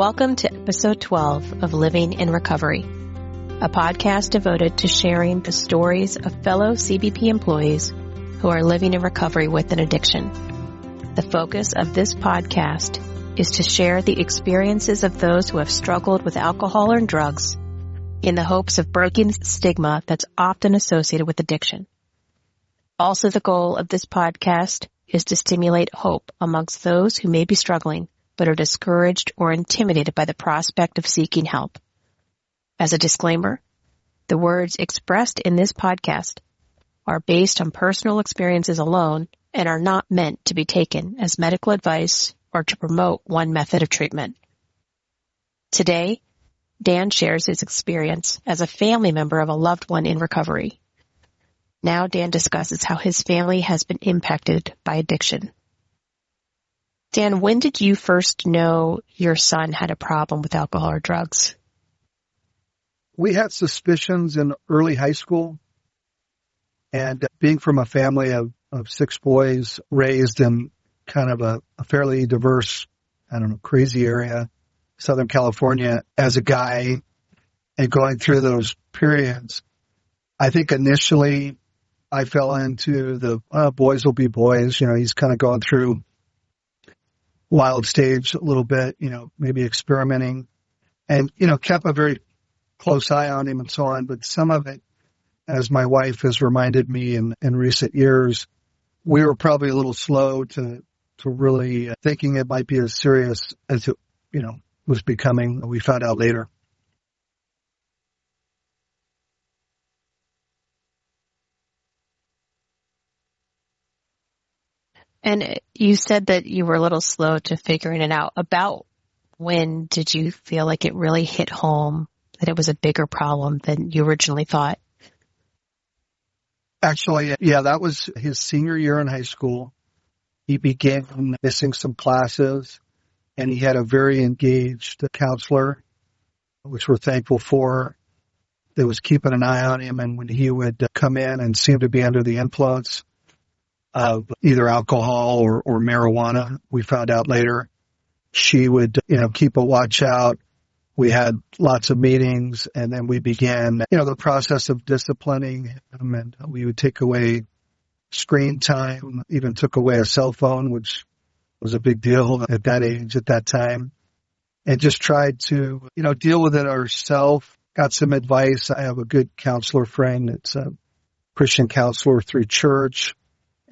Welcome to episode 12 of Living in Recovery, a podcast devoted to sharing the stories of fellow CBP employees who are living in recovery with an addiction. The focus of this podcast is to share the experiences of those who have struggled with alcohol or drugs in the hopes of breaking the stigma that's often associated with addiction. Also, the goal of this podcast is to stimulate hope amongst those who may be struggling but are discouraged or intimidated by the prospect of seeking help. As a disclaimer, the words expressed in this podcast are based on personal experiences alone and are not meant to be taken as medical advice or to promote one method of treatment. Today, Dan shares his experience as a family member of a loved one in recovery. Now Dan discusses how his family has been impacted by addiction. Dan, when did you first know your son had a problem with alcohol or drugs? We had suspicions in early high school, and being from a family of 6 boys raised in kind of a fairly diverse, crazy area, Southern California, as a guy and going through those periods, I think initially I fell into the boys will be boys. He's kind of going through wild stage a little bit, maybe experimenting and, kept a very close eye on him and so on. But some of it, as my wife has reminded me in recent years, we were probably a little slow to really thinking it might be as serious as it, was becoming. We found out later. And you said that you were a little slow to figuring it out. About when did you feel like it really hit home, that it was a bigger problem than you originally thought? Actually, yeah, that was his senior year in high school. He began missing some classes, and he had a very engaged counselor, which we're thankful for, that was keeping an eye on him. And when he would come in and seem to be under the influence of either alcohol or marijuana, we found out later, she would, keep a watch out. We had lots of meetings, and then we began, the process of disciplining him, and we would take away screen time, even took away a cell phone, which was a big deal at that age, at that time, and just tried to, deal with it ourselves. Got some advice. I have a good counselor friend. It's a Christian counselor through church,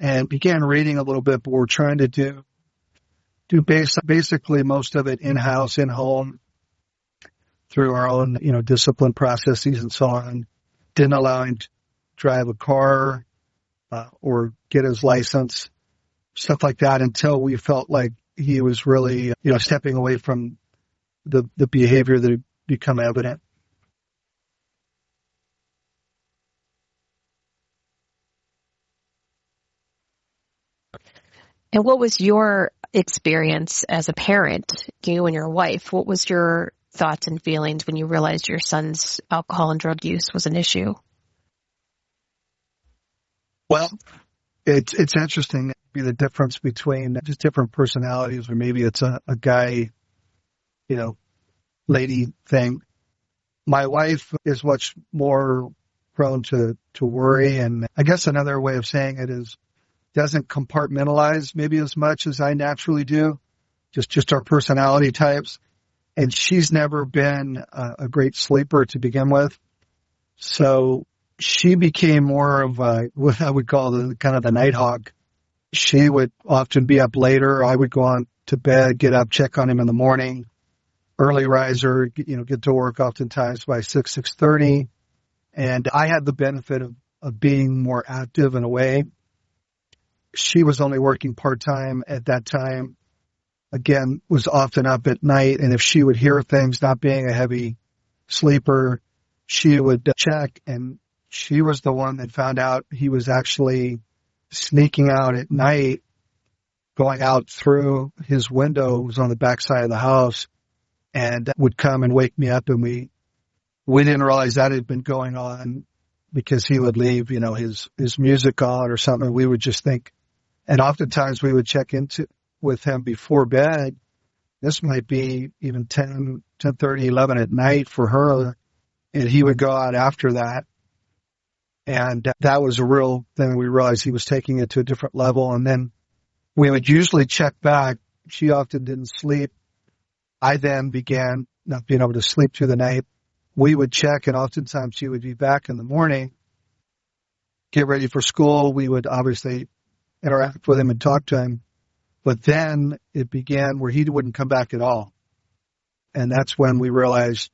and began reading a little bit, but we're trying to do basically most of it in-house, in-home, through our own, discipline processes and so on. Didn't allow him to drive a car or get his license, stuff like that, until we felt like he was really, stepping away from the behavior that had become evident. And what was your experience as a parent, you and your wife? What was your thoughts and feelings when you realized your son's alcohol and drug use was an issue? Well, it's interesting, the difference between just different personalities, or maybe it's a guy, lady thing. My wife is much more prone to worry, and I guess another way of saying it is doesn't compartmentalize maybe as much as I naturally do, just our personality types. And she's never been a great sleeper to begin with. So she became more of what I would call the kind of the night hawk. She would often be up later. I would go on to bed, get up, check on him in the morning, early riser, get to work oftentimes by 6:30. And I had the benefit of being more active in a way. She was only working part-time at that time. Again, was often up at night, and if she would hear things, not being a heavy sleeper, she would check, and she was the one that found out he was actually sneaking out at night, going out through his window. It was on the back side of the house, and would come and wake me up, and we didn't realize that had been going on because he would leave, his music on or something. We would just think, and oftentimes we would check into with him before bed This might be even 10:30, 11 at night for her. And he would go out after that. And that was a real thing. We realized he was taking it to a different level. And then we would usually check back. She often didn't sleep. I then began not being able to sleep through the night. We would check, and oftentimes she would be back in the morning, get ready for school. We would obviously interact with him and talk to him. But then it began where he wouldn't come back at all. And that's when we realized,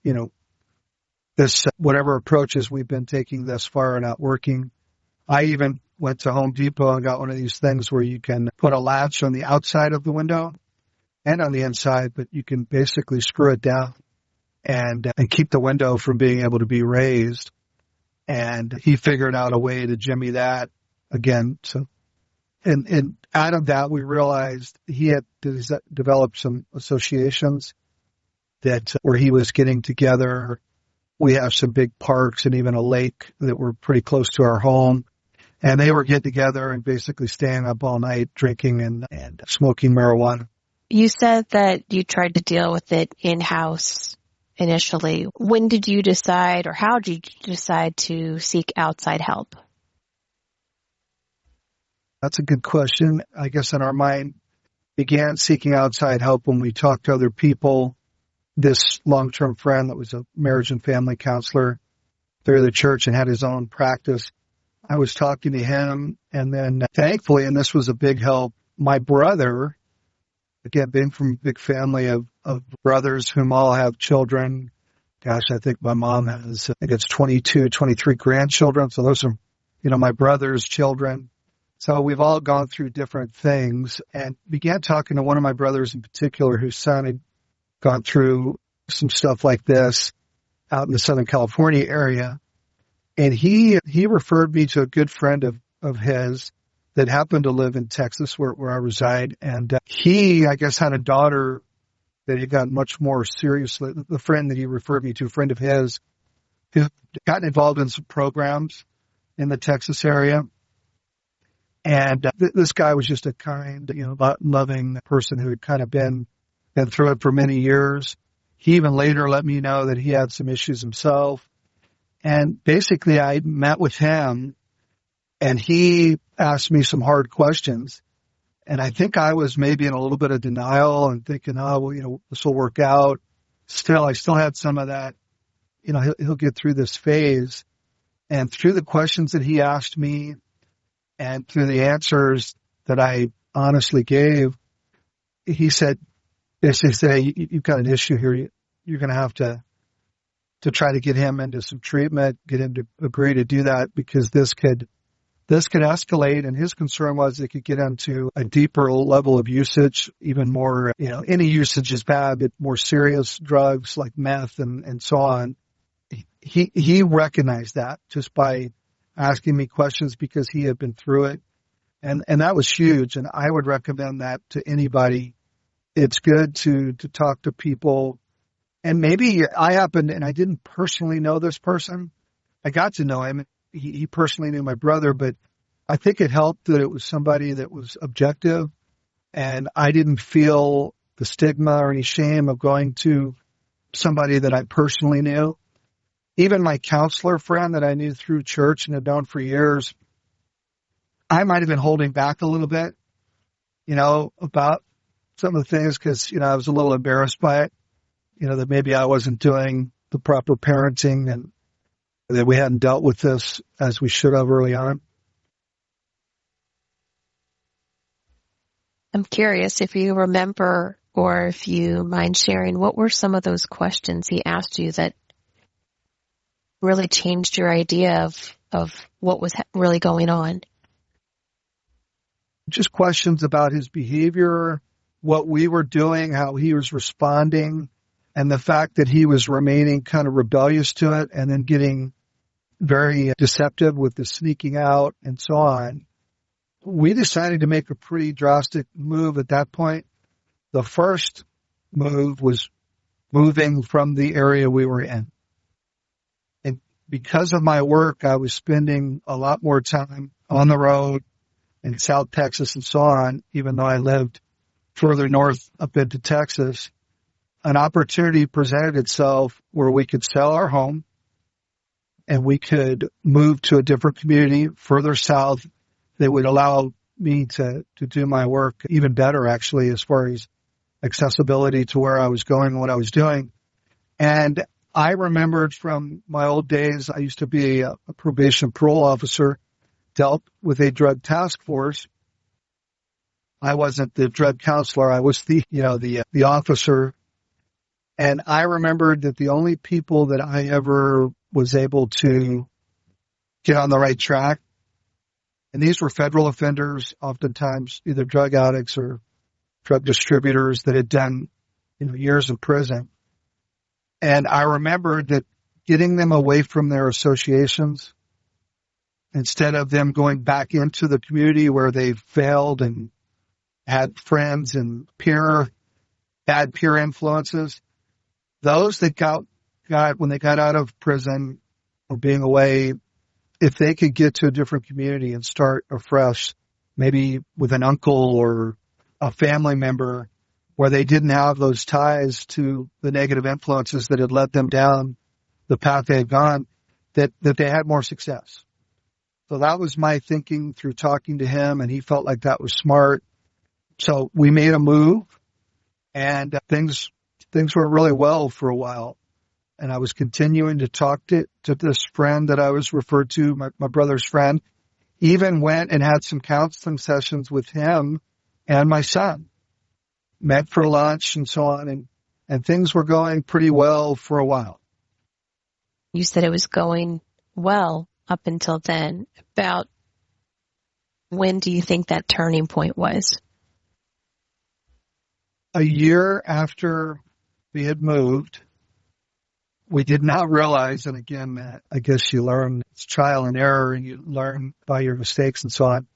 this, whatever approaches we've been taking thus far are not working. I even went to Home Depot and got one of these things where you can put a latch on the outside of the window and on the inside, but you can basically screw it down and keep the window from being able to be raised. And he figured out a way to jimmy that again. So, and out of that, we realized he had developed some associations that where he was getting together. We have some big parks and even a lake that were pretty close to our home. And they were getting together and basically staying up all night, drinking and smoking marijuana. You said that you tried to deal with it in-house initially. When did you decide, or how did you decide to seek outside help? That's a good question. I guess in our mind, began seeking outside help when we talked to other people. This long-term friend that was a marriage and family counselor through the church and had his own practice. I was talking to him, and then thankfully, and this was a big help, my brother, again, being from a big family of brothers whom all have children. Gosh, I think my mom has, 22, 23 grandchildren. So those are, my brother's children. So we've all gone through different things, and began talking to one of my brothers in particular whose son had gone through some stuff like this out in the Southern California area. And he referred me to a good friend of his that happened to live in Texas where I reside. And he, I guess, had a daughter that he got much more seriously. The friend that he referred me to, a friend of his, who got involved in some programs in the Texas area. And this guy was just a kind, loving person who had kind of been through it for many years. He even later let me know that he had some issues himself. And basically I met with him and he asked me some hard questions. And I think I was maybe in a little bit of denial and thinking, this will work out. I still had some of that, he'll get through this phase. And through the questions that he asked me and through the answers that I honestly gave, he said, basically, you've got an issue here. You're going to have to try to get him into some treatment, get him to agree to do that because this could escalate. And his concern was it could get into a deeper level of usage, even more, any usage is bad, but more serious drugs like meth and so on. He recognized that just by asking me questions because he had been through it. And that was huge. And I would recommend that to anybody. It's good to talk to people. And maybe I happened, and I didn't personally know this person. I got to know him. He personally knew my brother, but I think it helped that it was somebody that was objective, and I didn't feel the stigma or any shame of going to somebody that I personally knew. Even my counselor friend that I knew through church and had known for years, I might have been holding back a little bit, about some of the things because, I was a little embarrassed by it, that maybe I wasn't doing the proper parenting and that we hadn't dealt with this as we should have early on. I'm curious if you remember or if you mind sharing, what were some of those questions he asked you that really changed your idea of what was really going on? Just questions about his behavior, what we were doing, how he was responding, and the fact that he was remaining kind of rebellious to it and then getting very deceptive with the sneaking out and so on. We decided to make a pretty drastic move at that point. The first move was moving from the area we were in. And because of my work, I was spending a lot more time on the road in South Texas and so on, even though I lived further north up into Texas. an opportunity presented itself where we could sell our home and we could move to a different community further south that would allow me to do my work even better, actually, as far as accessibility to where I was going and what I was doing. And I remembered from my old days, I used to be a probation parole officer, dealt with a drug task force. I wasn't the drug counselor. I was the officer. And I remembered that the only people that I ever was able to get on the right track, and these were federal offenders, oftentimes either drug addicts or drug distributors that had done, years in prison. And I remembered that getting them away from their associations, instead of them going back into the community where they failed and had friends and bad peer influences, those that got when they got out of prison or being away, if they could get to a different community and start afresh, maybe with an uncle or a family member where they didn't have those ties to the negative influences that had led them down the path they had gone, that they had more success. So that was my thinking through talking to him, and he felt like that was smart. So we made a move, and things went really well for a while. And I was continuing to talk to this friend that I was referred to, my brother's friend. Even went and had some counseling sessions with him and my son. Met for lunch and so on, and things were going pretty well for a while. You said it was going well up until then. About when do you think that turning point was? A year after we had moved, we did not realize, and again, I guess you learn, it's trial and error, and you learn by your mistakes and so on.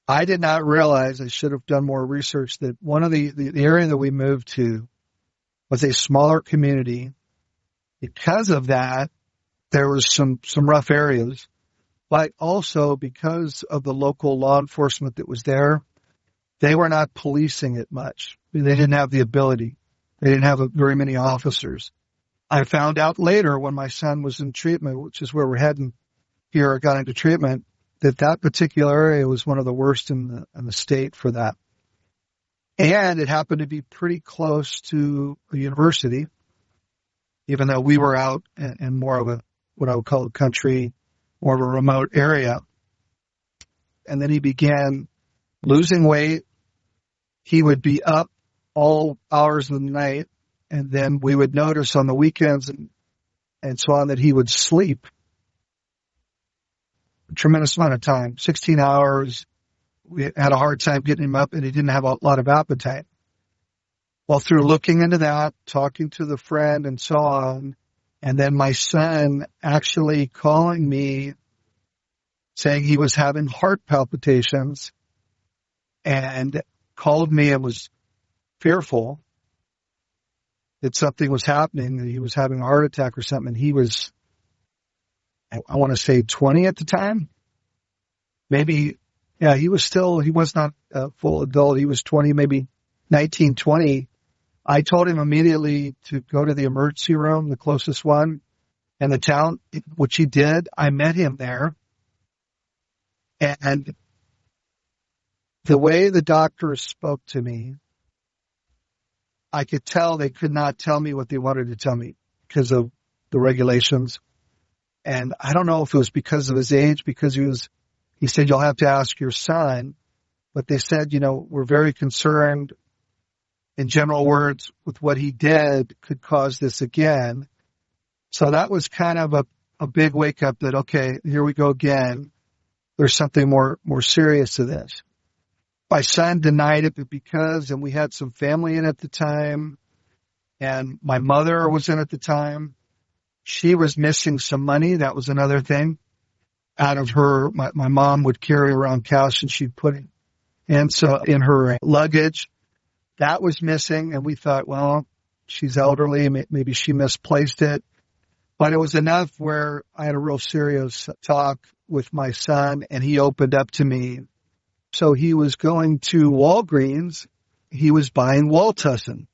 I did not realize, I should have done more research, that one of the area that we moved to was a smaller community. Because of that, there was some rough areas, but also because of the local law enforcement that was there, they were not policing it much. They didn't have the ability. They didn't have very many officers. I found out later when my son was in treatment, which is where we're heading here, got into treatment, that particular area was one of the worst in the state for that. And it happened to be pretty close to a university, even though we were out in more of what I would call a country, more of a remote area. And then he began losing weight. He would be up all hours of the night. And then we would notice on the weekends and so on that he would sleep a tremendous amount of time, 16 hours. We had a hard time getting him up, and he didn't have a lot of appetite. Well, through looking into that, talking to the friend and so on, and then my son actually calling me saying he was having heart palpitations and called me and was fearful that something was happening, that he was having a heart attack or something. He was, I want to say 20 at the time. Maybe, yeah, he was not a full adult. He was 20, maybe 19, 20. I told him immediately to go to the emergency room, the closest one in the town, which he did. I met him there. And the way the doctors spoke to me, I could tell they could not tell me what they wanted to tell me because of the regulations. And I don't know if it was because of his age, because he said, you'll have to ask your son. But they said, we're very concerned, in general words, with what he did could cause this again. So that was kind of a big wake up that, okay, here we go again. There's something more serious to this. My son denied it because, and we had some family in at the time, and my mother was in at the time. She was missing some money. That was another thing. Out of her, my mom would carry around cash and she'd put it in her luggage. That was missing. And we thought, well, she's elderly. Maybe she misplaced it. But it was enough where I had a real serious talk with my son, and he opened up to me. So he was going to Walgreens. He was buying Welltussin.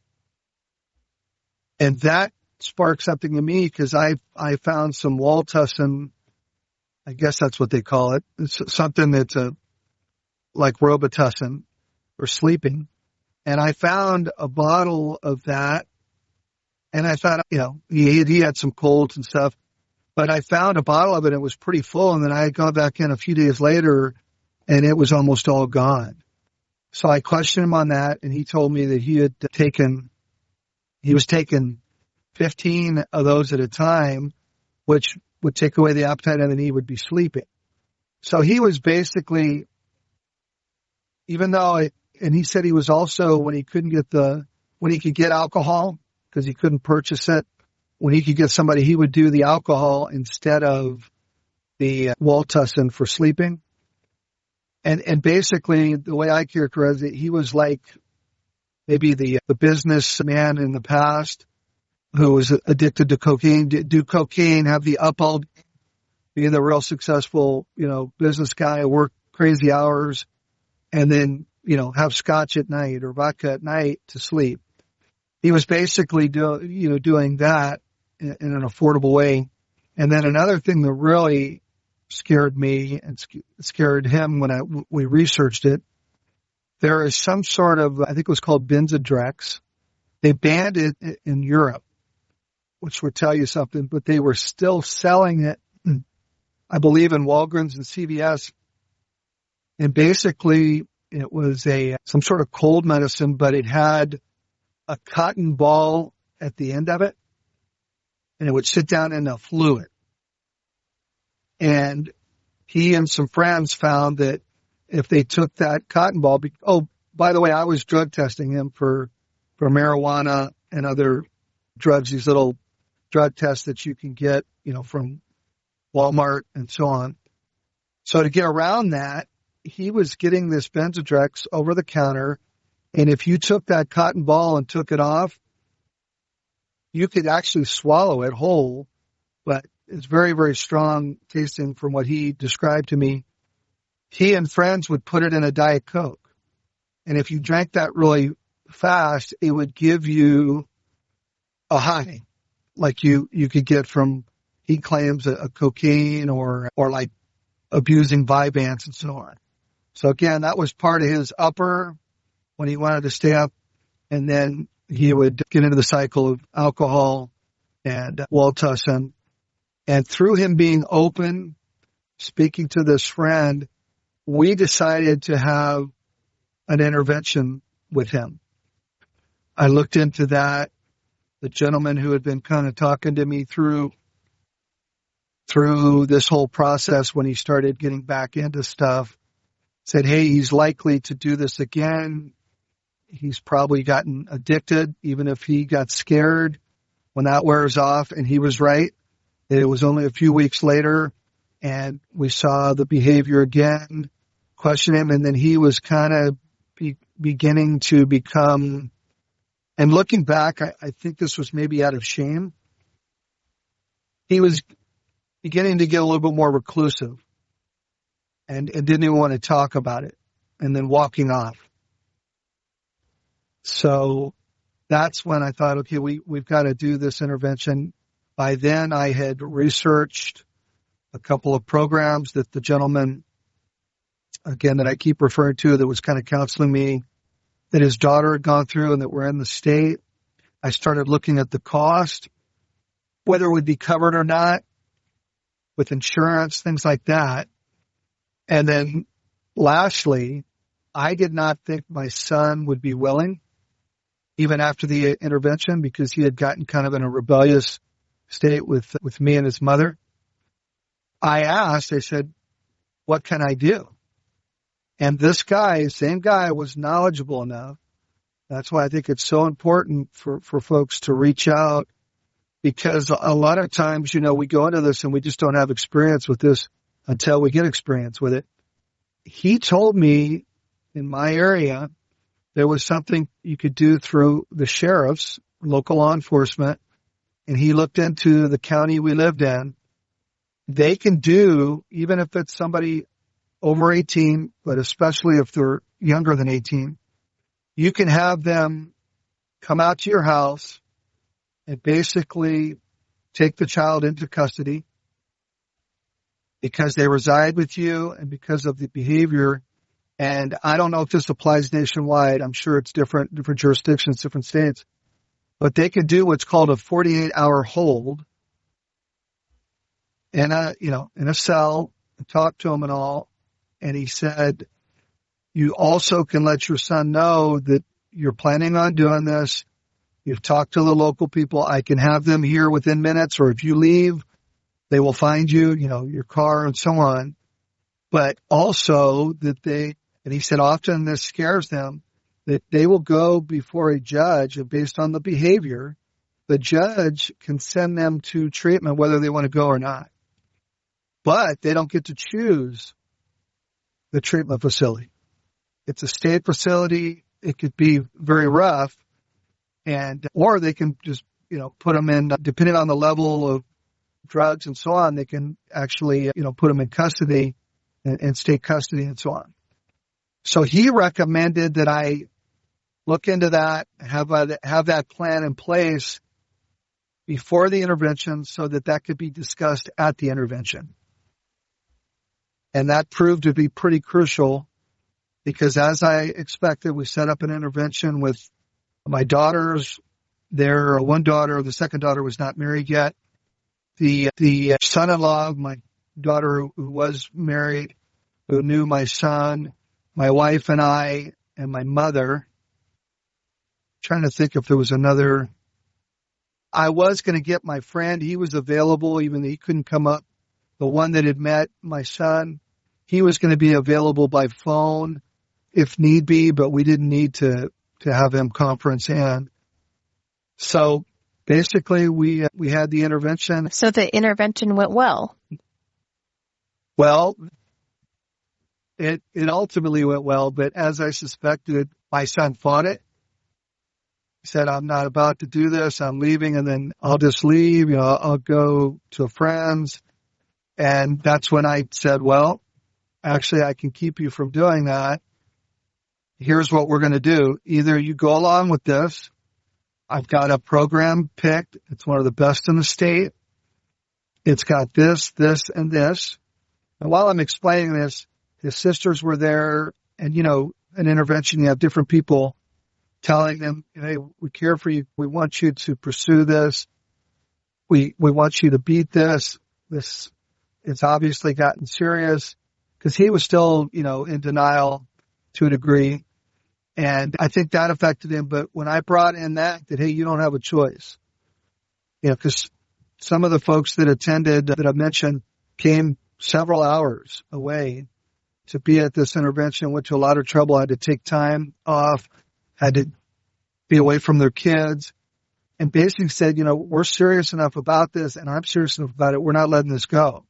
And that sparked something in me because I found some Welltussin, I guess that's what they call it. It's something that's like Robitussin for sleeping. And I found a bottle of that, and I thought, he had some colds and stuff, but I found a bottle of it. It was pretty full. And then I had gone back in a few days later and it was almost all gone. So I questioned him on that, and he told me that he was taking 15 of those at a time, which would take away the appetite, and then he would be sleeping. So he was basically, and he said he was also, when he could get alcohol, because he couldn't purchase it, when he could get somebody, he would do the alcohol instead of the Welltussin for sleeping. And basically, the way I characterize it, he was like maybe the businessman in the past who was addicted to cocaine, do cocaine, have the up-all, be the real successful, business guy, work crazy hours, and then, have scotch at night or vodka at night to sleep. He was basically doing that in an affordable way. And then another thing that really scared me and scared him when we researched it, there is some sort of, I think it was called Benzodrex. They banned it in Europe, which would tell you something, but they were still selling it, I believe, in Walgreens and CVS. And basically it was some sort of cold medicine, but it had a cotton ball at the end of it, and it would sit down in a fluid. And he and some friends found that if they took that cotton ball, by the way, I was drug testing him for marijuana and other drugs, these little drug tests that you can get, from Walmart and so on. So to get around that, he was getting this Benzodrex over the counter. And if you took that cotton ball and took it off, you could actually swallow it whole, but it's very, very strong tasting from what he described to me. He and friends would put it in a Diet Coke. And if you drank that really fast, it would give you a high, like you could get from, he claims, a cocaine or like abusing Vyvanse and so on. So again, that was part of his upper when he wanted to stay up. And then he would get into the cycle of alcohol and Welltussin. And through him being open, speaking to this friend, we decided to have an intervention with him. I looked into that. The gentleman who had been kind of talking to me through this whole process when he started getting back into stuff said, hey, he's likely to do this again. He's probably gotten addicted, even if he got scared when that wears off. And he was right. It was only a few weeks later, and we saw the behavior again, question him, and then he was kind of beginning to become, and looking back, I think this was maybe out of shame. He was beginning to get a little bit more reclusive and didn't even want to talk about it, and then walking off. So that's when I thought, okay, we've got to do this intervention. By then, I had researched a couple of programs that the gentleman, again, that I keep referring to, that was kind of counseling me, that his daughter had gone through and that were in the state. I started looking at the cost, whether it would be covered or not, with insurance, things like that. And then lastly, I did not think my son would be willing, even after the intervention, because he had gotten kind of in a rebellious state with me and his mother. I said, what can I do? And this guy, same guy, was knowledgeable enough. That's why I think it's so important for folks to reach out, because a lot of times, we go into this and we just don't have experience with this until we get experience with it. He told me in my area, there was something you could do through the sheriffs, local law enforcement, and he looked into the county we lived in. They can do, even if it's somebody over 18, but especially if they're younger than 18, you can have them come out to your house and basically take the child into custody because they reside with you and because of the behavior. And I don't know if this applies nationwide. I'm sure it's different jurisdictions, different states. But they can do what's called a 48-hour hold in a cell and talk to them and all. And he said, you also can let your son know that you're planning on doing this. You've talked to the local people. I can have them here within minutes, or if you leave, they will find you, your car and so on. But also that and he said often this scares them, that they will go before a judge, and based on the behavior, the judge can send them to treatment whether they want to go or not. But they don't get to choose the treatment facility. It's a state facility. It could be very rough, or they can just, put them in, depending on the level of drugs and so on, they can actually, put them in custody and state custody and so on. So he recommended that I look into that, have that plan in place before the intervention so that could be discussed at the intervention. And that proved to be pretty crucial because as I expected, we set up an intervention with my daughters. One daughter, the second daughter was not married yet. The son-in-law of my daughter who was married, who knew my son, my wife and I, and my mother. I'm trying to think if there was another. I was going to get my friend. He was available, even though he couldn't come up. The one that had met my son, he was going to be available by phone if need be, but we didn't need to have him conference in. So basically, we had the intervention. So the intervention went well. Well, it ultimately went well, but as I suspected, my son fought it. He said, I'm not about to do this. I'm leaving, and then I'll just leave. I'll go to friends. And that's when I said, well, actually, I can keep you from doing that. Here's what we're going to do. Either you go along with this. I've got a program picked. It's one of the best in the state. It's got this, this, and this. And while I'm explaining this, his sisters were there, and, an intervention, you have different people telling them, hey, we care for you. We want you to pursue this. We want you to beat this. This, it's obviously gotten serious because he was still, in denial to a degree. And I think that affected him. But when I brought in that, hey, you don't have a choice. Because some of the folks that attended that I mentioned came several hours away to be at this intervention, went to a lot of trouble, had to take time off, had to be away from their kids, and basically said, we're serious enough about this, and I'm serious enough about it. We're not letting this go.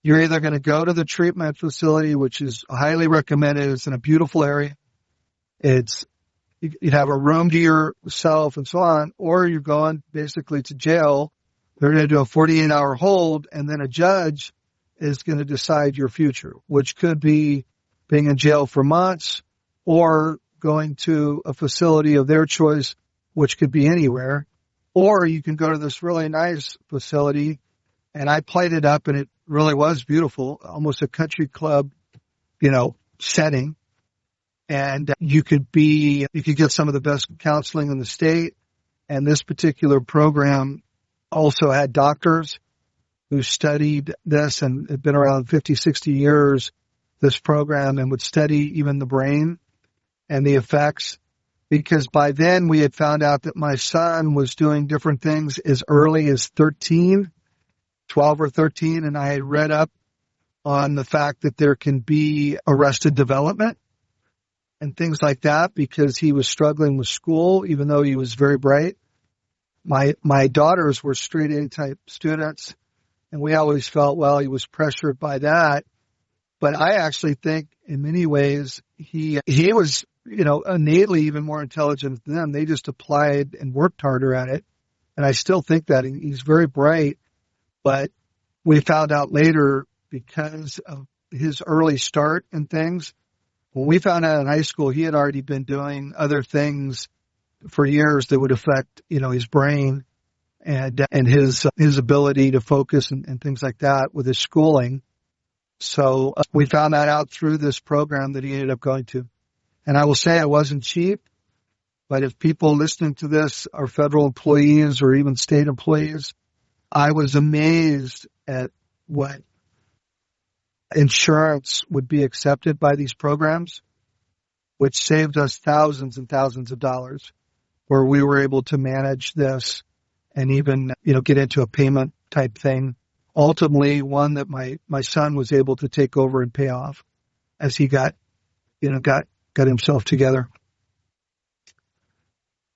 You're either going to go to the treatment facility, which is highly recommended. It's in a beautiful area. You'd have a room to yourself and so on, or you're going basically to jail. They're going to do a 48-hour hold, and then a judge is going to decide your future, which could be being in jail for months or going to a facility of their choice, which could be anywhere. Or you can go to this really nice facility, and I played it up, and it really was beautiful, almost a country club, setting. And you could get some of the best counseling in the state. And this particular program also had doctors who studied this and had been around 50, 60 years, this program, and would study even the brain and the effects. Because by then we had found out that my son was doing different things as early as 12 or 13. And I had read up on the fact that there can be arrested development and things like that because he was struggling with school, even though he was very bright. My daughters were straight A type students, and we always felt, well, he was pressured by that. But I actually think in many ways he was, innately even more intelligent than them. They just applied and worked harder at it. And I still think that he's very bright, but we found out later because of his early start and things. When we found out in high school, he had already been doing other things for years that would affect, his brain. and his ability to focus and things like that with his schooling. So we found that out through this program that he ended up going to. And I will say it wasn't cheap, but if people listening to this are federal employees or even state employees, I was amazed at what insurance would be accepted by these programs, which saved us thousands and thousands of dollars, where we were able to manage this and even, get into a payment type thing. Ultimately, one that my son was able to take over and pay off as he got himself together.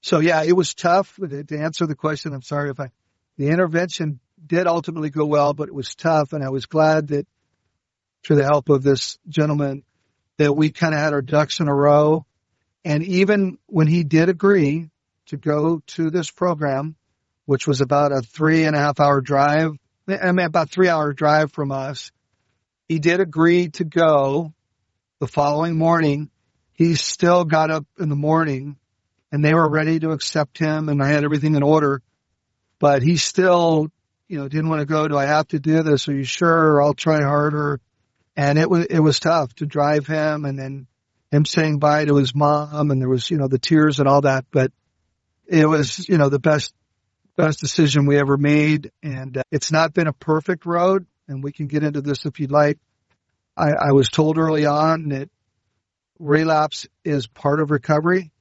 So yeah, it was tough. To answer the question, I'm sorry the intervention did ultimately go well, but it was tough. And I was glad that through the help of this gentleman that we kind of had our ducks in a row. And even when he did agree to go to this program, which was about a 3.5 hour drive, about 3 hour drive from us, he did agree to go the following morning. He still got up in the morning and they were ready to accept him and I had everything in order, but he still, didn't want to go. Do I have to do this? Are you sure? I'll try harder. And it was tough to drive him and then him saying bye to his mom and there was, the tears and all that, but it was, the best decision we ever made. And it's not been a perfect road and we can get into this if you'd like. I was told early on that relapse is part of recovery.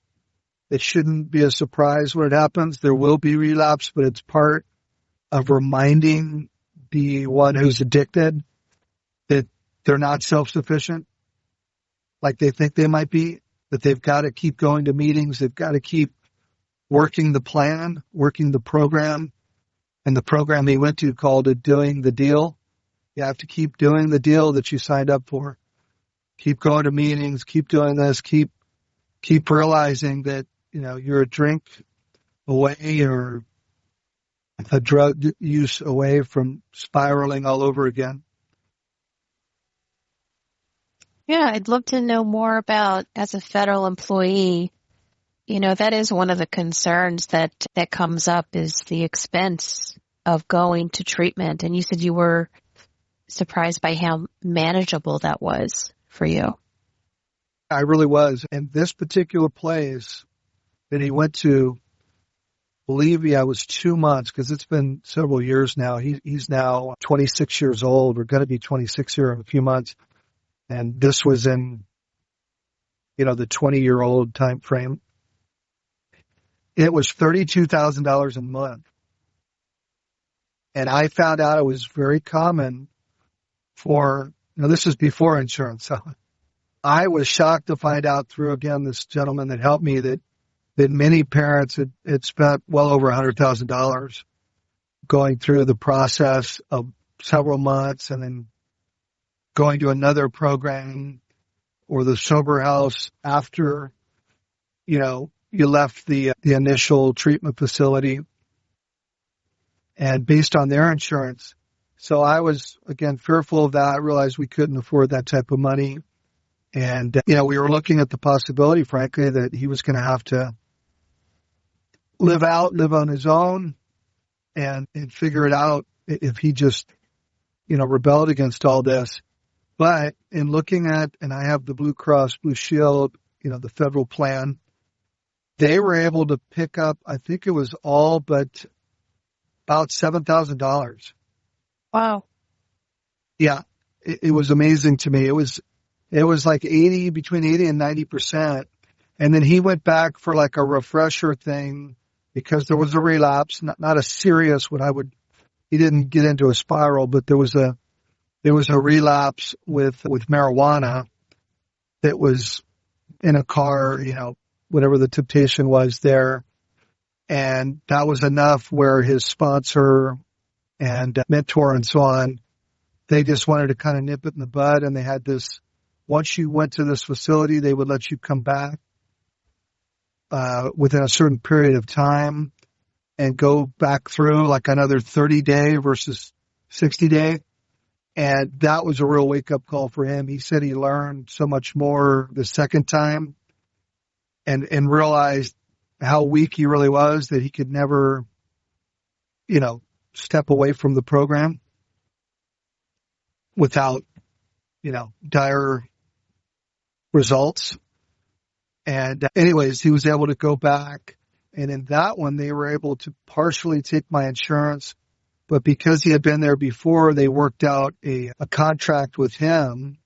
It shouldn't be a surprise when it happens. There will be relapse, but it's part of reminding the one who's addicted that they're not self-sufficient like they think they might be, that they've got to keep going to meetings. They've got to keep working the plan, working the program. And the program he went to called it Doing the Deal. You have to keep doing the deal that you signed up for. Keep going to meetings, keep doing this, keep realizing that, you're a drink away or a drug use away from spiraling all over again. Yeah, I'd love to know more about, as a federal employee, that is one of the concerns that comes up is the expense of going to treatment. And you said you were surprised by how manageable that was for you. I really was. And this particular place that he went to, believe me, I was 2 months because it's been several years now. He's now 26 years old. We're going to be 26 here in a few months. And this was in, the 20-year-old time frame. It was $32,000 a month. And I found out it was very common for, this is before insurance. So I was shocked to find out through, again, this gentleman that helped me that many parents had spent well over $100,000 going through the process of several months and then going to another program or the sober house after, you left the initial treatment facility and based on their insurance. So I was, again, fearful of that. I realized we couldn't afford that type of money. And, we were looking at the possibility, frankly, that he was going to have to live on his own and figure it out if he just, rebelled against all this. But in looking at, and I have the Blue Cross Blue Shield, the federal plan, they were able to pick up, I think it was all but about $7,000. Wow. Yeah. It was amazing to me. It was like between 80 and 90%. And then he went back for like a refresher thing because there was a relapse, not a serious he didn't get into a spiral, but there was a relapse with marijuana that was in a car, whatever the temptation was there. And that was enough where his sponsor and mentor and so on, they just wanted to kind of nip it in the bud. And they had this, once you went to this facility, they would let you come back within a certain period of time and go back through like another 30-day versus 60-day. And that was a real wake-up call for him. He said he learned so much more the second time and realized how weak he really was, that he could never, step away from the program without, dire results. And anyways, he was able to go back. And in that one, they were able to partially take my insurance. But because he had been there before, they worked out a contract with him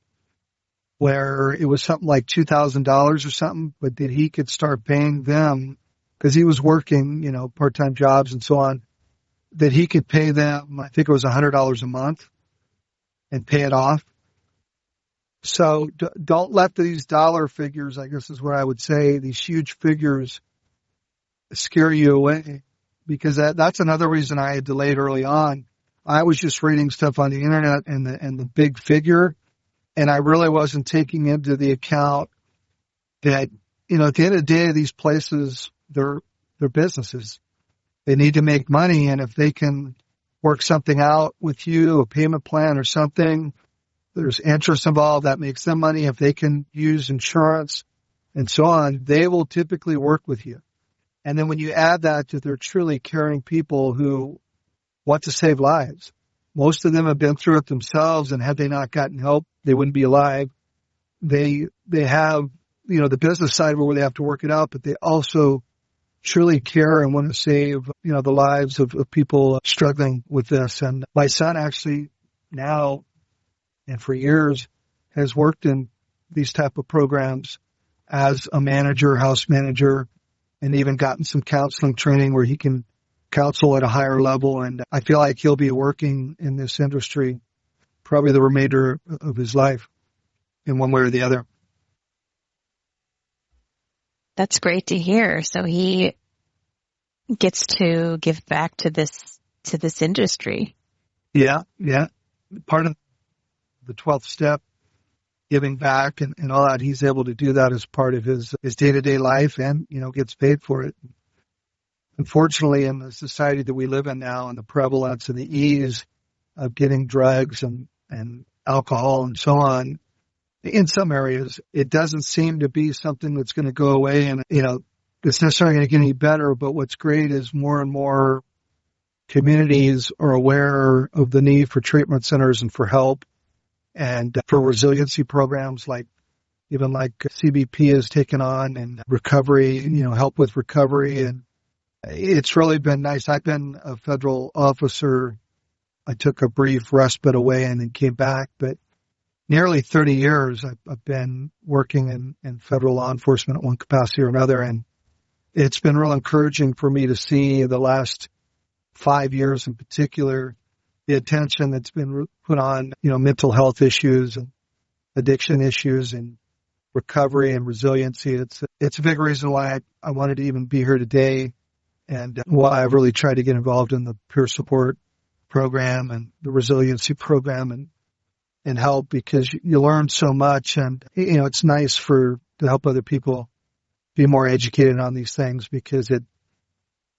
where it was something like $2,000 or something, but that he could start paying them because he was working, part-time jobs and so on, that he could pay them, I think it was $100 a month and pay it off. So don't let these dollar figures, I guess is what I would say, these huge figures scare you away, because that's another reason I had delayed early on. I was just reading stuff on the internet and the big figure, and I really wasn't taking into the account that, at the end of the day, these places, they're businesses. They need to make money, and if they can work something out with you, a payment plan or something, there's interest involved, that makes them money. If they can use insurance and so on, they will typically work with you. And then when you add that to they're truly caring people who want to save lives. Most of them have been through it themselves, and had they not gotten help, they wouldn't be alive. They have, the business side where they have to work it out, but they also truly care and want to save, the lives of people struggling with this. And my son actually now, and for years, has worked in these type of programs as a manager, house manager, and even gotten some counseling training where he can counsel at a higher level. And I feel like he'll be working in this industry probably the remainder of his life in one way or the other. That's great to hear. So he gets to give back to this industry. Yeah. Part of the 12th step, giving back and all that, he's able to do that as part of his day-to-day life and, gets paid for it. Unfortunately, in the society that we live in now and the prevalence and the ease of getting drugs and alcohol and so on, in some areas, it doesn't seem to be something that's going to go away and, it's necessarily going to get any better. But what's great is more and more communities are aware of the need for treatment centers and for help and for resiliency programs like CBP has taken on, and recovery, help with recovery. And it's really been nice. I've been a federal officer. I took a brief respite away and then came back, but nearly 30 years I've been working in federal law enforcement at one capacity or another. And it's been real encouraging for me to see the last 5 years in particular, the attention that's been put on, mental health issues and addiction issues and recovery and resiliency. It's a big reason why I wanted to even be here today, and why I've really tried to get involved in the peer support program and the resiliency program and help, because you learn so much, and it's nice to help other people be more educated on these things, because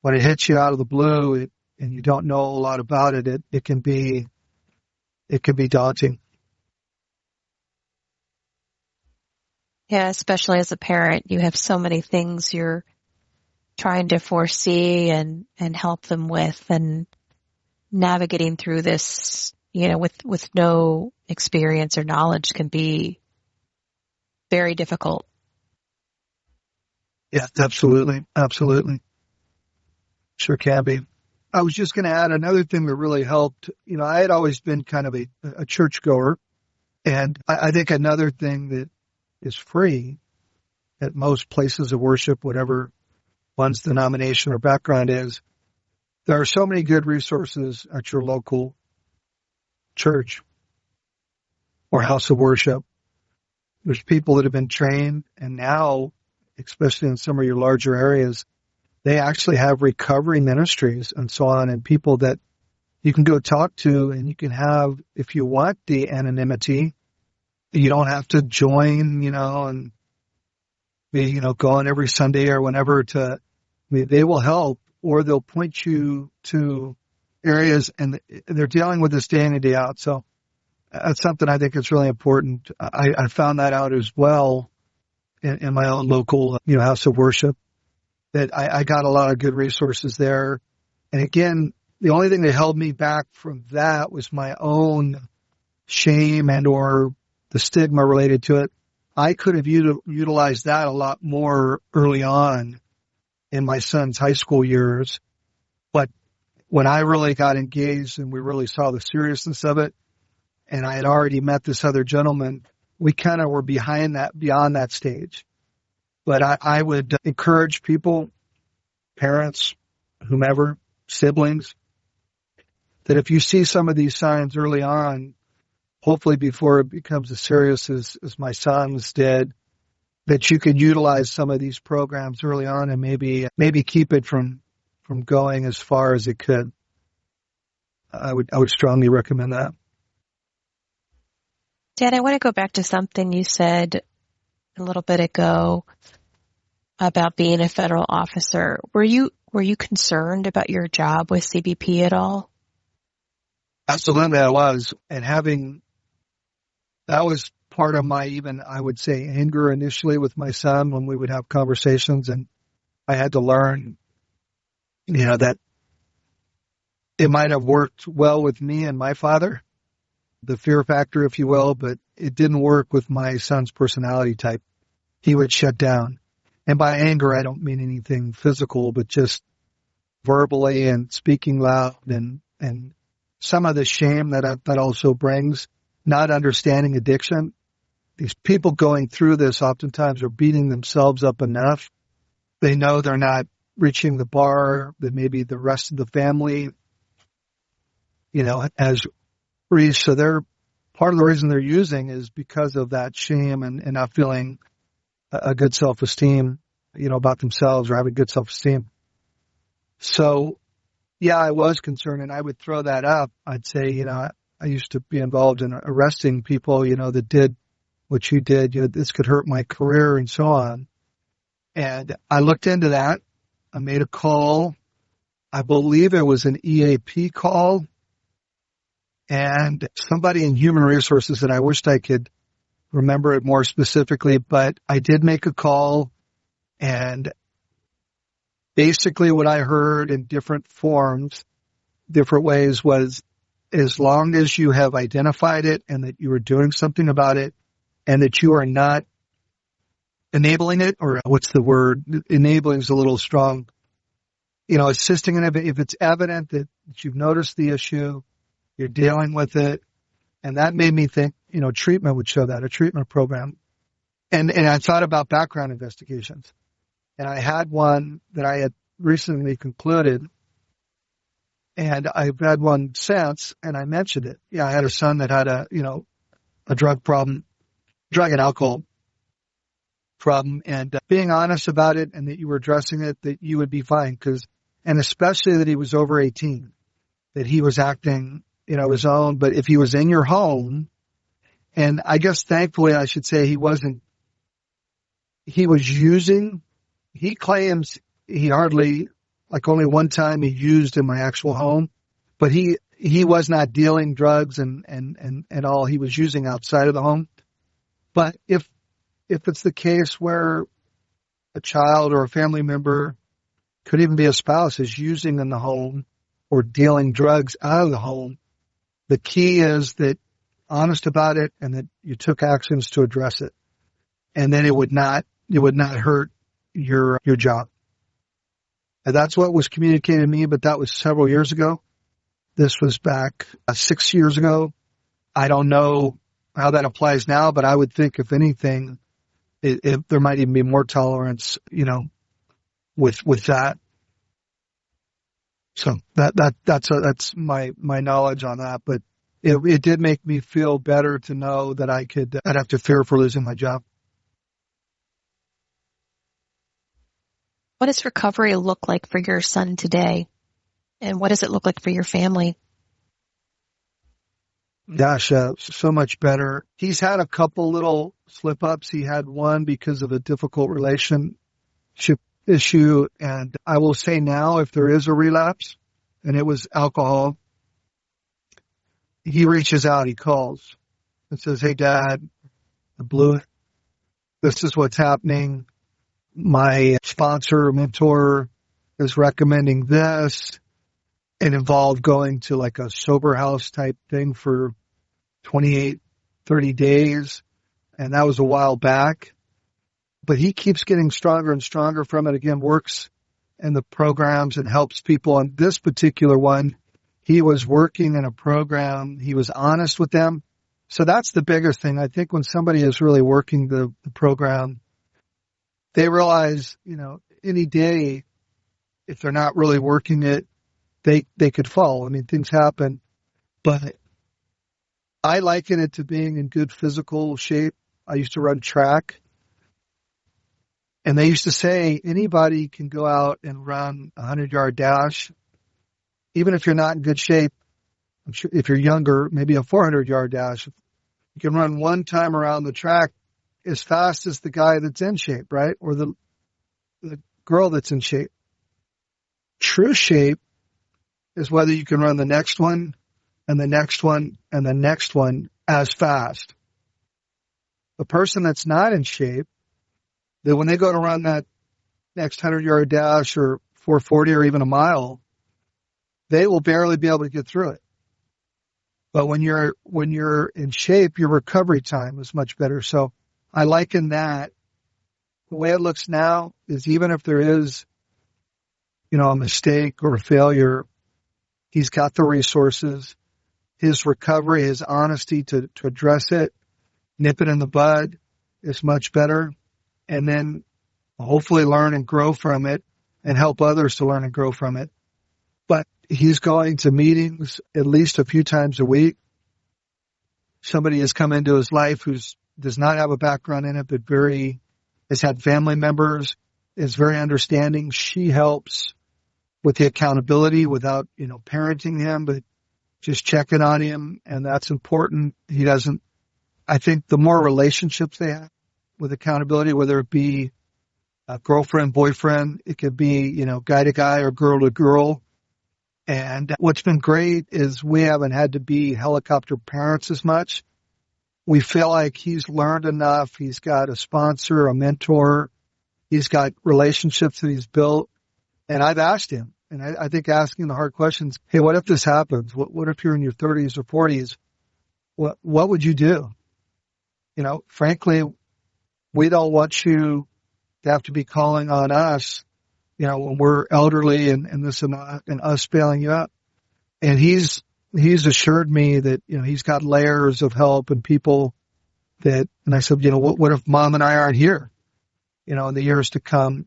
when it hits you out of the blue, and you don't know a lot about it, it can be daunting. Yeah, especially as a parent, you have so many things you're trying to foresee and help them with, and navigating through this, with no experience or knowledge can be very difficult. Yeah, absolutely. Absolutely. Sure can be. I was just going to add another thing that really helped. I had always been kind of a churchgoer, and I think another thing that is free at most places of worship, whatever one's denomination or background is, there are so many good resources at your local church or house of worship. There's people that have been trained, and now, especially in some of your larger areas, they actually have recovery ministries and so on, and people that you can go talk to, and you can have, if you want the anonymity, you don't have to join, and be, going every Sunday or whenever they will help, or they'll point you to areas, and they're dealing with this day in and day out. So that's something I think is really important. I found that out as well in my own local, house of worship, that I got a lot of good resources there. And again, the only thing that held me back from that was my own shame and or the stigma related to it. I could have utilized that a lot more early on in my son's high school years. But when I really got engaged and we really saw the seriousness of it, and I had already met this other gentleman, we kind of were beyond that stage. But I would encourage people, parents, whomever, siblings, that if you see some of these signs early on, hopefully before it becomes as serious as my son's did, that you could utilize some of these programs early on and maybe keep it from going as far as it could. I would strongly recommend that. Dad, I want to go back to something you said a little bit ago about being a federal officer. Were you concerned about your job with CBP at all? Absolutely, I was. And that was part of my even, I would say, anger initially with my son when we would have conversations. And I had to learn, that it might have worked well with me and my father, the fear factor, if you will, but it didn't work with my son's personality type. He would shut down. And by anger, I don't mean anything physical, but just verbally and speaking loud and some of the shame that also brings, not understanding addiction. These people going through this oftentimes are beating themselves up enough. They know they're not reaching the bar that maybe the rest of the family, has reached. So part of the reason they're using is because of that shame and not feeling a good self-esteem, about themselves or having good self-esteem. So, yeah, I was concerned, and I would throw that up. I'd say, I used to be involved in arresting people, that did what you did. This could hurt my career and so on. And I looked into that. I made a call. I believe it was an EAP call. And somebody in human resources, and I wished I could remember it more specifically, but I did make a call. And basically what I heard in different forms, different ways, was as long as you have identified it and that you are doing something about it and that you are not enabling it, or what's the word? Enabling is a little strong. Assisting in it, if it's evident that you've noticed the issue, you're dealing with it. And that made me think, treatment would show that, a treatment program. And I thought about background investigations. And I had one that I had recently concluded. And I've had one since, and I mentioned it. Yeah, I had a son that had a drug problem, drug and alcohol problem, and being honest about it and that you were addressing it, that you would be fine. And especially that he was over 18, that he was acting, his own. But if he was in your home, and I guess thankfully I should say he was using, he claims he hardly, like only one time he used in my actual home, but he was not dealing drugs and all. He was using outside of the home. But if it's the case where a child or a family member, could even be a spouse, is using in the home or dealing drugs out of the home, the key is that honest about it and that you took actions to address it. And then it would not hurt your job. And that's what was communicated to me, but that was several years ago. This was back 6 years ago. I don't know how that applies now, but I would think if anything, there might even be more tolerance, with that. So that's my knowledge on that, but it did make me feel better to know that I'd have to fear for losing my job. What does recovery look like for your son today? And what does it look like for your family? Gosh, so much better. He's had a couple little slip-ups. He had one because of a difficult relationship issue. And I will say now, if there is a relapse, and it was alcohol, he reaches out, he calls and says, "Hey, Dad, I blew it. This is what's happening. My sponsor, mentor is recommending this. It involved going to like a sober house type thing for 28, 30 days. And that was a while back. But he keeps getting stronger and stronger from it. Again, works in the programs and helps people. On this particular one, he was working in a program. He was honest with them. So that's the biggest thing. I think when somebody is really working the program, they realize, any day, if they're not really working it, they could fall. I mean, things happen. But I liken it to being in good physical shape. I used to run track. And they used to say anybody can go out and run a 100-yard dash. Even if you're not in good shape, I'm sure if you're younger, maybe a 400-yard dash. You can run one time around the track as fast as the guy that's in shape, right? Or the girl that's in shape. True shape is whether you can run the next one and the next one and the next one as fast. The person that's not in shape, that when they go to run that next 100-yard dash or 440 or even a mile, they will barely be able to get through it. But when you're in shape, your recovery time is much better. So I liken that. The way it looks now is even if there is, a mistake or a failure, he's got the resources, his recovery, his honesty to address it, nip it in the bud is much better. And then hopefully learn and grow from it and help others to learn and grow from it. But he's going to meetings at least a few times a week. Somebody has come into his life who does not have a background in it, but has had family members, is very understanding. She helps with the accountability without, parenting him, but just checking on him. And that's important. I think the more relationships they have with accountability, whether it be a girlfriend, boyfriend, it could be, guy to guy or girl to girl. And what's been great is we haven't had to be helicopter parents as much. We feel like he's learned enough. He's got a sponsor, a mentor. He's got relationships that he's built. And I've asked him, and I think asking the hard questions, hey, what if this happens? What if you're in your 30s or 40s? What would you do? Frankly, we don't want you to have to be calling on us, when we're elderly and this and that, and us bailing you out. And he's assured me that, he's got layers of help and people and I said, what if mom and I aren't here, in the years to come?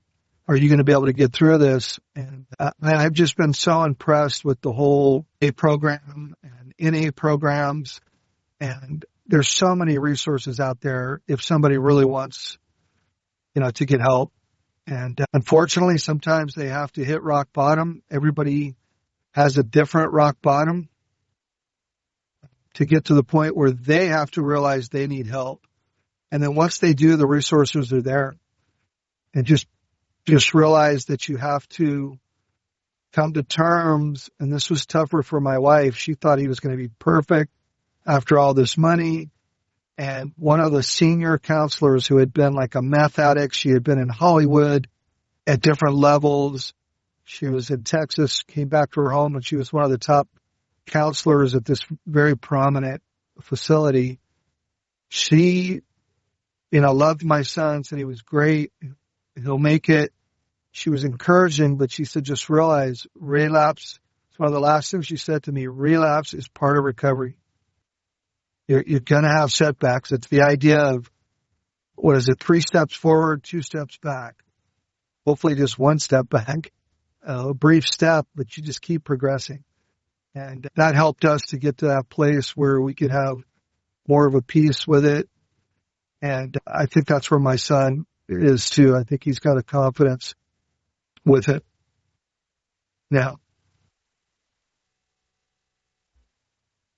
Are you going to be able to get through this? And I've just been so impressed with the whole A program and NA programs. And there's so many resources out there if somebody really wants, to get help. And unfortunately, sometimes they have to hit rock bottom. Everybody has a different rock bottom to get to the point where they have to realize they need help. And then once they do, the resources are there. And just realize that you have to come to terms. And this was tougher for my wife. She thought he was going to be perfect after all this money. And one of the senior counselors who had been like a meth addict, she had been in Hollywood at different levels. She was in Texas, came back to her home, and she was one of the top counselors at this very prominent facility. She, loved my son, said he was great. He'll make it. She was encouraging, but she said, just realize relapse. It's one of the last things she said to me. Relapse is part of recovery. You're going to have setbacks. It's the idea of, 3 steps forward, 2 steps back. Hopefully just 1 step back, a brief step, but you just keep progressing. And that helped us to get to that place where we could have more of a peace with it. And I think that's where my son is too. I think he's got a confidence with it now.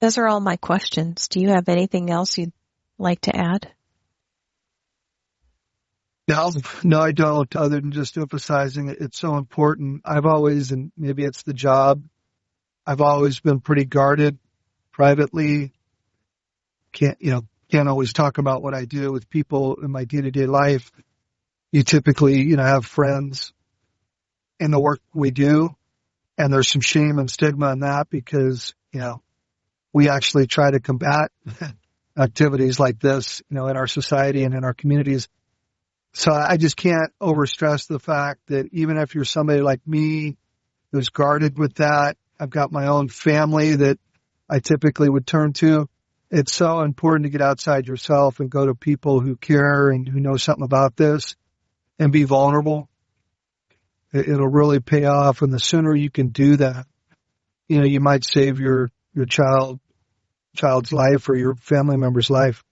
Those are all my questions. Do you have anything else you'd like to add? No, I don't, other than just emphasizing it. It's so important. I've always, and maybe it's the job, I've always been pretty guarded privately. Can't always talk about what I do with people in my day-to-day life. You typically, have friends in the work we do. And there's some shame and stigma in that because, we actually try to combat activities like this, in our society and in our communities. So I just can't overstress the fact that even if you're somebody like me who's guarded with that, I've got my own family that I typically would turn to. It's so important to get outside yourself and go to people who care and who know something about this and be vulnerable. It'll really pay off. And the sooner you can do that, you might save your child's life or your family member's life.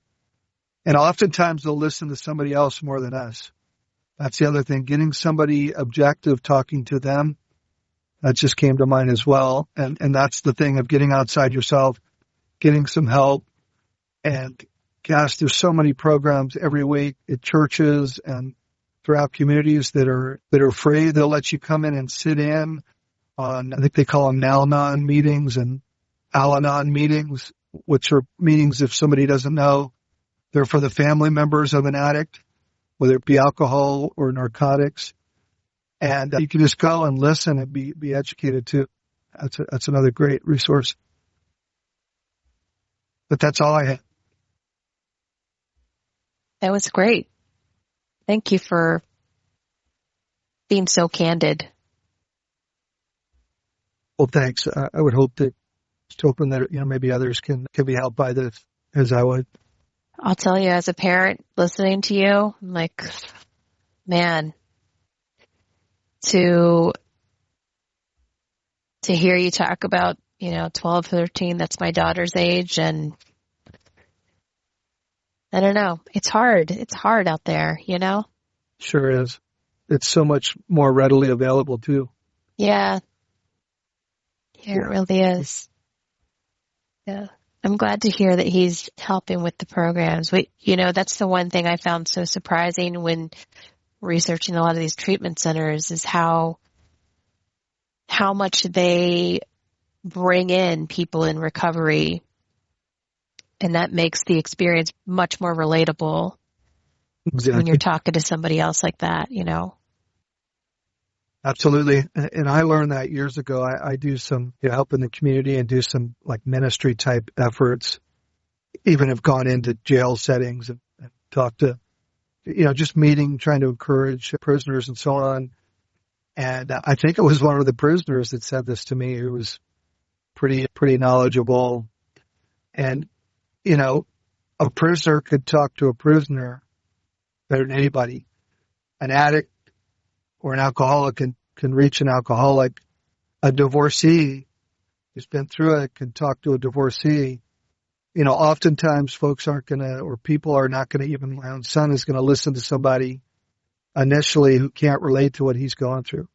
And oftentimes they'll listen to somebody else more than us. That's the other thing. Getting somebody objective, talking to them, that just came to mind as well. And that's the thing of getting outside yourself, getting some help. And gosh, there's so many programs every week at churches and throughout communities that are free. They'll let you come in and sit in on, I think they call them Al-Anon meetings and Al-Anon meetings, which are meetings, if somebody doesn't know, they're for the family members of an addict, whether it be alcohol or narcotics. And you can just go and listen and be educated too. That's another great resource. But that's all I had. That was great. Thank you for being so candid. Well, thanks. I would hope that, just hoping that, maybe others can be helped by this as I would. I'll tell you, as a parent listening to you, I'm like, man, to hear you talk about, 12, 13, that's my daughter's age. And I don't know. It's hard. It's hard out there, Sure is. It's so much more readily available too. Yeah. It really is. Yeah. I'm glad to hear that he's helping with the programs. That's the one thing I found so surprising when researching a lot of these treatment centers is how much they bring in people in recovery. And that makes the experience much more relatable. Exactly. When you're talking to somebody else like that, Absolutely. And I learned that years ago. I do some help in the community and do some like ministry type efforts, even have gone into jail settings and talked to, just meeting, trying to encourage prisoners and so on. And I think it was one of the prisoners that said this to me, who was pretty knowledgeable. And, a prisoner could talk to a prisoner better than anybody. An addict or an alcoholic can reach an alcoholic. A divorcee who's been through it can talk to a divorcee. Oftentimes folks aren't going to, or people are not going to, even my own son is going to listen to somebody initially who can't relate to what he's going through.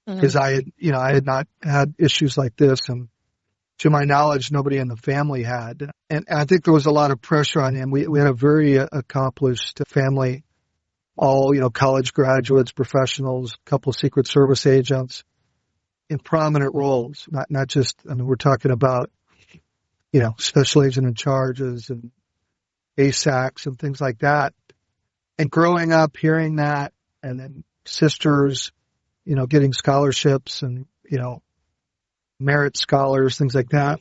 Because I had not had issues like this, and to my knowledge, nobody in the family had. And I think there was a lot of pressure on him. We had a very accomplished family, all, college graduates, professionals, a couple of Secret Service agents in prominent roles, not just, we're talking about, special agent in charges and ASACs and things like that. And growing up, hearing that, and then sisters, getting scholarships and, merit scholars, things like that.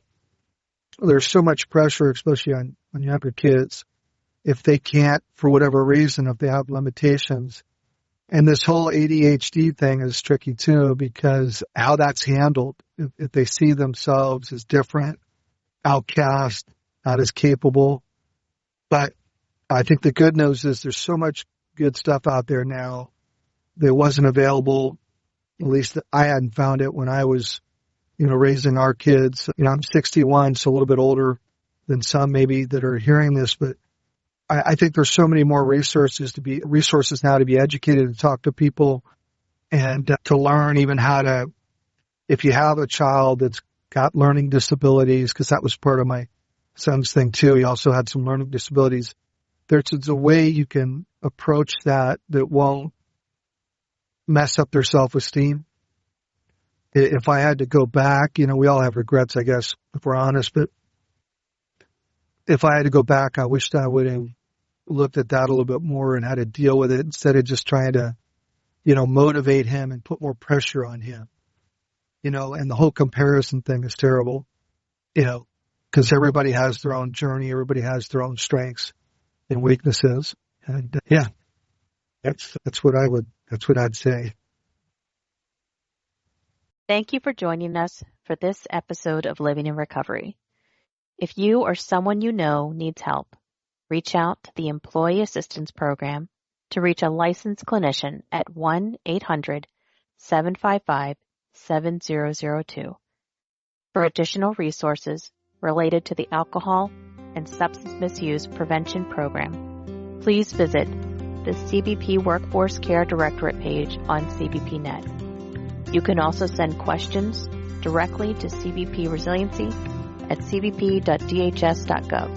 There's so much pressure, especially on younger kids, if they can't, for whatever reason, if they have limitations. And this whole ADHD thing is tricky too, because how that's handled, if they see themselves as different, outcast, not as capable. But I think the good news is there's so much good stuff out there now that wasn't available. At least I hadn't found it when I was, raising our kids. I'm 61, so a little bit older than some maybe that are hearing this, but I think there's so many more resources now to be educated, to talk to people and to learn even how to, if you have a child that's got learning disabilities, because that was part of my son's thing too. He also had some learning disabilities. There's a way you can approach that won't mess up their self-esteem. If I had to go back, we all have regrets, I guess, if we're honest, but if I had to go back, I wished I would have looked at that a little bit more and how to deal with it instead of just trying to, motivate him and put more pressure on him. and the whole comparison thing is terrible, because everybody has their own journey, everybody has their own strengths and weaknesses. And that's what I'd say. Thank you for joining us for this episode of Living in Recovery. If you or someone you know needs help, reach out to the Employee Assistance Program to reach a licensed clinician at 1-800-755-7002. For additional resources related to the Alcohol and Substance Misuse Prevention Program, please visit the CBP Workforce Care Directorate page on CBPNet. You can also send questions directly to CBP Resiliency at cbp.dhs.gov.